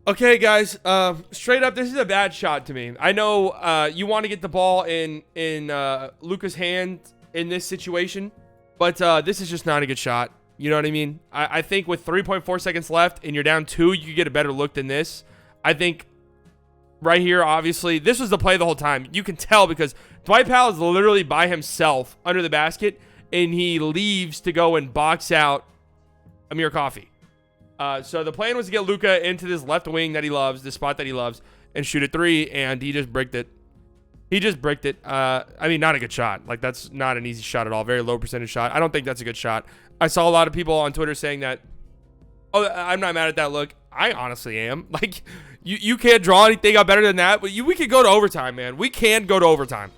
Okay, guys. Straight up, this is a bad shot to me. I know you want to get the ball in Luka's hand in this situation, but this is just not a good shot. You know what I mean? I think with 3.4 seconds left and you're down 2, you get a better look than this. I think right here, obviously, this was the play the whole time. You can tell because Dwight Powell is literally by himself under the basket, and he leaves to go and box out Amir Coffey. So the plan was to get Luka into this left wing that he loves, this spot that he loves, and shoot a 3, and he just bricked it. I mean, not a good shot. Like, that's not an easy shot at all. Very low percentage shot. I don't think that's a good shot. I saw a lot of people on Twitter saying that, oh, I'm not mad at that look. I honestly am. Like, you can't draw anything out better than that, but we could go to overtime, man. We can go to overtime.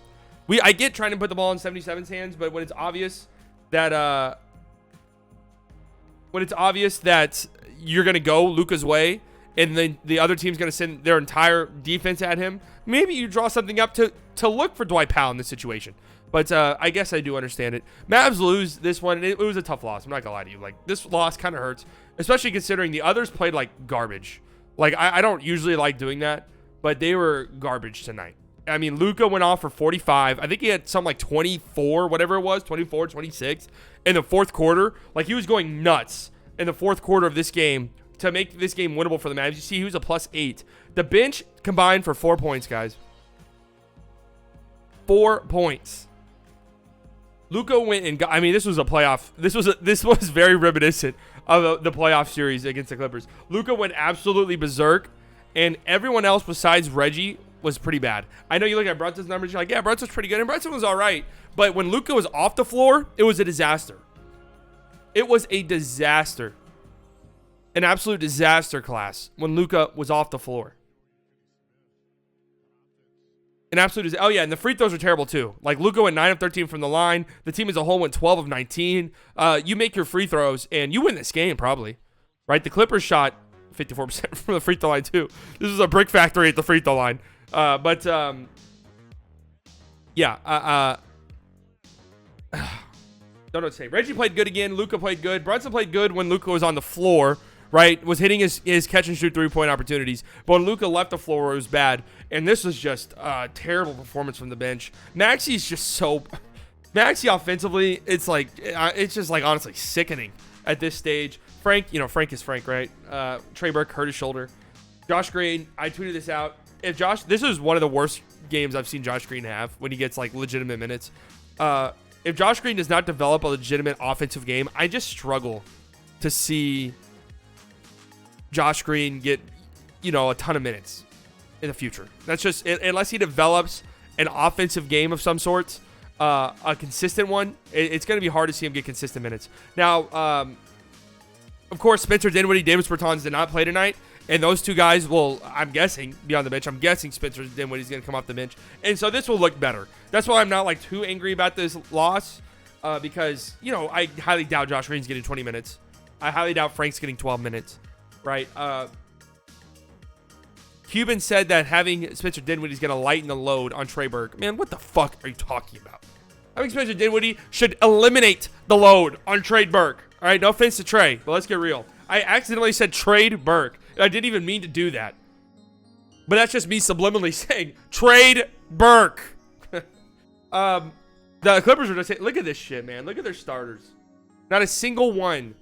I get trying to put the ball in 77's hands, but when it's obvious that you're going to go Luka's way and then the other team's going to send their entire defense at him, maybe you draw something up to look for Dwight Powell in this situation. But I guess I do understand it. Mavs lose this one, and it was a tough loss. I'm not going to lie to you. Like, this loss kind of hurts, especially considering the others played like garbage. Like, I don't usually like doing that, but they were garbage tonight. I mean, Luka went off for 45. I think he had something like 24, whatever it was, 24, 26 in the fourth quarter. Like, he was going nuts in the fourth quarter of this game to make this game winnable for the Mavs. You see, he was a +8. The bench combined for 4 points, guys. 4 points. Luka went and got, I mean, this was a playoff. This was very reminiscent of the playoff series against the Clippers. Luka went absolutely berserk, and everyone else besides Reggie was pretty bad. I know you look at Brunson's numbers, you're like, yeah, Brunson's pretty good, and Brunson was all right. But when Luka was off the floor, it was a disaster. It was a disaster. An absolute disaster class when Luka was off the floor. An absolute, oh yeah, and the free throws were terrible too. Like, Luka went 9 of 13 from the line. The team as a whole went 12 of 19. You make your free throws and you win this game probably, right? The Clippers shot 54% from the free throw line too. This is a brick factory at the free throw line. Don't know what to say. Reggie played good again. Luka played good. Brunson played good when Luka was on the floor, right? Was hitting his catch and shoot 3-point opportunities. But when Luka left the floor, it was bad. And this was just a terrible performance from the bench. Maxi's just so... Maxi offensively, it's just like honestly sickening at this stage. Frank is Frank, right? Trey Burke hurt his shoulder. Josh Green, I tweeted this out. This is one of the worst games I've seen Josh Green have when he gets like legitimate minutes. If Josh Green does not develop a legitimate offensive game, I just struggle to see Josh Green get, a ton of minutes in the future. That's just, unless he develops an offensive game of some sorts, a consistent one, it's going to be hard to see him get consistent minutes. Now, of course, Spencer Dinwiddie, Davis Bertans did not play tonight. And those two guys will, I'm guessing, be on the bench. I'm guessing Spencer Dinwiddie's going to come off the bench. And so this will look better. That's why I'm not like too angry about this loss because, I highly doubt Josh Green's getting 20 minutes. I highly doubt Frank's getting 12 minutes, right? Cuban said that having Spencer Dinwiddie is going to lighten the load on Trey Burke. Man, what the fuck are you talking about? I think Spencer Dinwiddie should eliminate the load on Trey Burke. All right, no offense to Trey, but let's get real. I accidentally said trade Burke. I didn't even mean to do that. But that's just me subliminally saying, trade Burke. The Clippers are just saying, look at this shit, man. Look at their starters. Not a single one.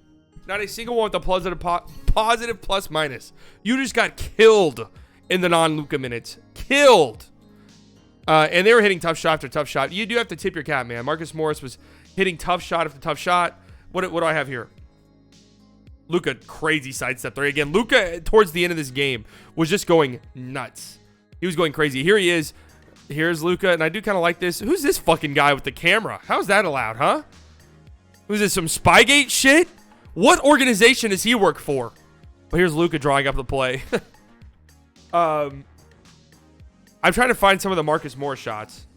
Not a single one with a positive plus minus. You just got killed in the non-Luka minutes. Killed. And they were hitting tough shot after tough shot. You do have to tip your cap, man. Marcus Morris was hitting tough shot after tough shot. What do I have here? Luka, crazy sidestep 3. Again, Luka, towards the end of this game, was just going nuts. He was going crazy. Here he is. Here's Luka, and I do kind of like this. Who's this fucking guy with the camera? How's that allowed, huh? Who's this, some Spygate shit? What organization does he work for? Well, here's Luka drawing up the play. I'm trying to find some of the Marcus Morris shots.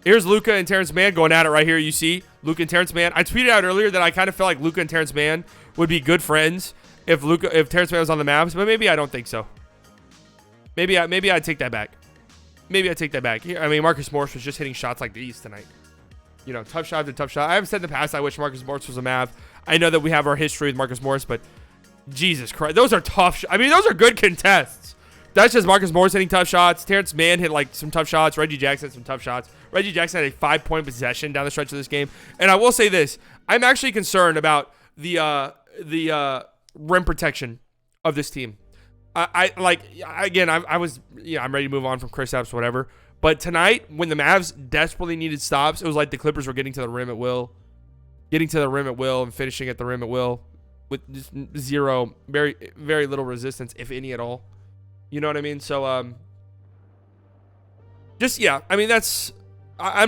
Here's Luka and Terrence Mann going at it right here. You see Luka and Terrence Mann. I tweeted out earlier that I kind of felt like Luka and Terrence Mann would be good friends if Terrence Mann was on the Mavs, but maybe I don't think so. Maybe I take that back. Maybe I take that back. I mean, Marcus Morris was just hitting shots like these tonight. Tough shot after tough shot. I haven't said in the past I wish Marcus Morris was a Mav. I know that we have our history with Marcus Morris, but Jesus Christ. Those are tough. I mean, those are good contests. That's just Marcus Morris hitting tough shots. Terrence Mann hit like some tough shots. Reggie Jackson had some tough shots. Reggie Jackson had a 5-point possession down the stretch of this game. And I will say this. I'm actually concerned about the rim protection of this team. I'm ready to move on from Chris Epps, whatever. But tonight, when the Mavs desperately needed stops, it was like the Clippers were getting to the rim at will. And finishing at the rim at will with just zero, very, very little resistance, if any at all. You know what I mean? So, I'm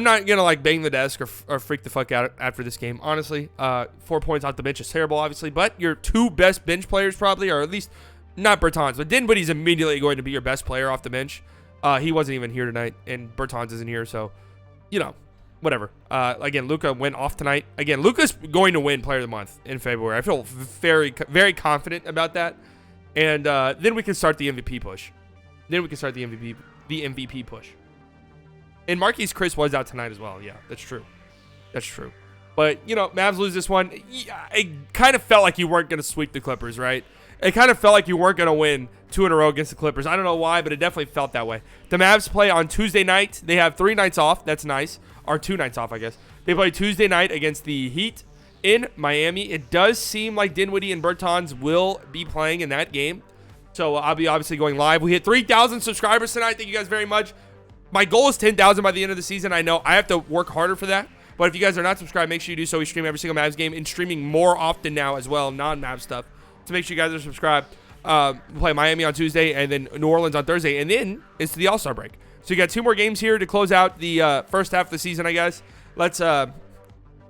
not going to like bang the desk or freak the fuck out after this game. Honestly, 4 points off the bench is terrible, obviously, but your two best bench players probably, or at least not Bertans, but Dinwiddie's immediately going to be your best player off the bench. He wasn't even here tonight, and Bertans isn't here, so, whatever. Again, Luka went off tonight. Again, Luka's going to win Player of the Month in February. I feel very, very confident about that. And then we can start the MVP push. MVP push. And Marquise Chris was out tonight as well. Yeah, that's true. But, Mavs lose this one. It kind of felt like you weren't going to sweep the Clippers, right? It kind of felt like you weren't going to win 2 in a row against the Clippers. I don't know why, but it definitely felt that way. The Mavs play on Tuesday night. They have 3 nights off. That's nice. Or 2 nights off, I guess. They play Tuesday night against the Heat in Miami. It does seem like Dinwiddie and Bertans will be playing in that game. So I'll be obviously going live. We hit 3,000 subscribers tonight. Thank you guys very much. My goal is 10,000 by the end of the season. I know I have to work harder for that. But if you guys are not subscribed, make sure you do so. We stream every single Mavs game and streaming more often now as well, non-Mavs stuff. So make sure you guys are subscribed. We play Miami on Tuesday and then New Orleans on Thursday. And then it's the All-Star break. So you got 2 more games here to close out the first half of the season, I guess. Let's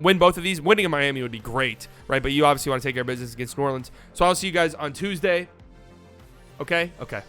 win both of these. Winning in Miami would be great, right? But you obviously want to take care of business against New Orleans. So I'll see you guys on Tuesday. Okay? Okay.